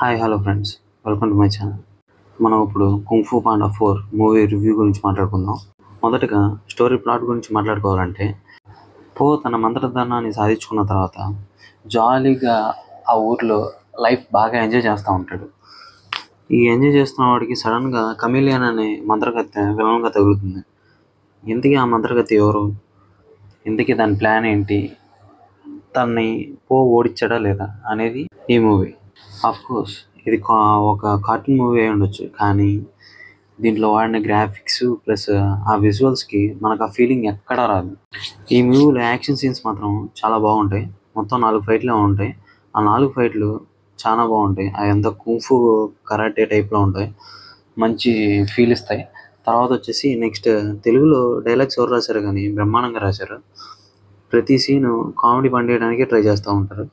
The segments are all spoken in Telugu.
Hi hello friends, welcome to my channel. మనం ఇప్పుడు కుంగ్-ఫూ పాండా 4 మూవీ రివ్యూ గురించి మాట్లాడుకుందాం. మొదటగా స్టోరీ ప్లాట్ గురించి మాట్లాడుకోవాలంటే, పో తన మంత్రధనాన్ని సాధించుకున్న తర్వాత జాలీగా ఆ ఊర్లో లైఫ్ బాగా ఎంజాయ్ చేస్తూ ఉంటాడు. ఈ ఎంజాయ్ చేస్తున్న వాడికి సడన్గా కమీలియన్ అనే మంత్రగత్తె విలన్గా తగులుతుంది. ఇంతకీ ఆ మంత్రగత్తె ఎవరు, ఇంతకీ దాని ప్లాన్ ఏంటి, తనని పో ఓడించాడా లేదా అనేది ఈ మూవీ. కోర్స్ ఇది ఒక కార్టూన్ మూవీ అయి ఉండొచ్చు, కానీ దీంట్లో వాడిన గ్రాఫిక్స్ ప్లస్ ఆ విజువల్స్కి మనకు ఆ ఫీలింగ్ ఎక్కడా రాదు. ఈ మూవీలో యాక్షన్ సీన్స్ మాత్రం చాలా బాగుంటాయి. మొత్తం 4 ఫైట్లు ఉంటాయి. ఆ 4 ఫైట్లు చాలా బాగుంటాయి. అదంతా కుంఫు కరాటే టైప్లో ఉంటాయి. మంచి ఫీల్ ఇస్తాయి. తర్వాత వచ్చేసి నెక్స్ట్ తెలుగులో డైలాగ్స్ ఎవరు రాశారు కానీ బ్రహ్మాండంగా రాశారు. ప్రతి సీను కామెడీ పండియడానికి ట్రై చేస్తూ ఉంటారు.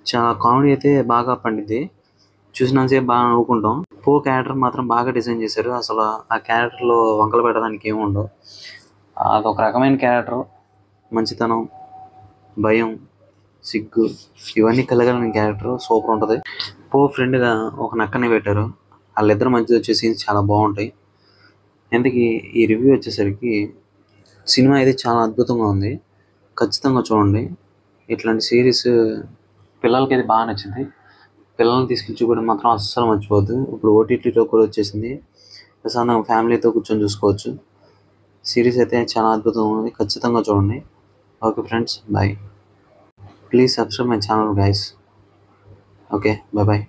చాలా కామెడీ అయితే బాగా పండిద్ది. చూసినంతసేపు బాగా నవ్వుకుంటాం. పో క్యారెక్టర్ మాత్రం బాగా డిజైన్ చేశారు. అసలు ఆ క్యారెక్టర్లో వంకలు పెట్టడానికి ఏమి ఉండవు. అదొక రకమైన క్యారెక్టర్. మంచితనం, భయం, సిగ్గు ఇవన్నీ కలగలిగిన క్యారెక్టర్ సూపర్ ఉంటుంది. పో ఫ్రెండ్గా ఒక నక్కని పెట్టారు. వాళ్ళిద్దరి మధ్య వచ్చే సీన్స్ చాలా బాగుంటాయి. ఇంతకీ ఈ రివ్యూ వచ్చేసరికి సినిమా అయితే చాలా అద్భుతంగా ఉంది. ఖచ్చితంగా చూడండి. ఇట్లాంటి సిరీస్ పిల్లలకైతే బాగా నచ్చింది. పిల్లల్ని తీసుకెళ్ళి చూపడం మాత్రం అస్సలు మర్చిపోవద్దు. ఇప్పుడు ఓటీటీలో కూడా వచ్చేసింది. ప్రశాంతంగా ఫ్యామిలీతో కూర్చొని చూసుకోవచ్చు. సిరీస్ అయితే చాలా అద్భుతంగా ఉంది. ఖచ్చితంగా చూడండి. Okay friends, bye. Please subscribe my channel guys. Okay, bye.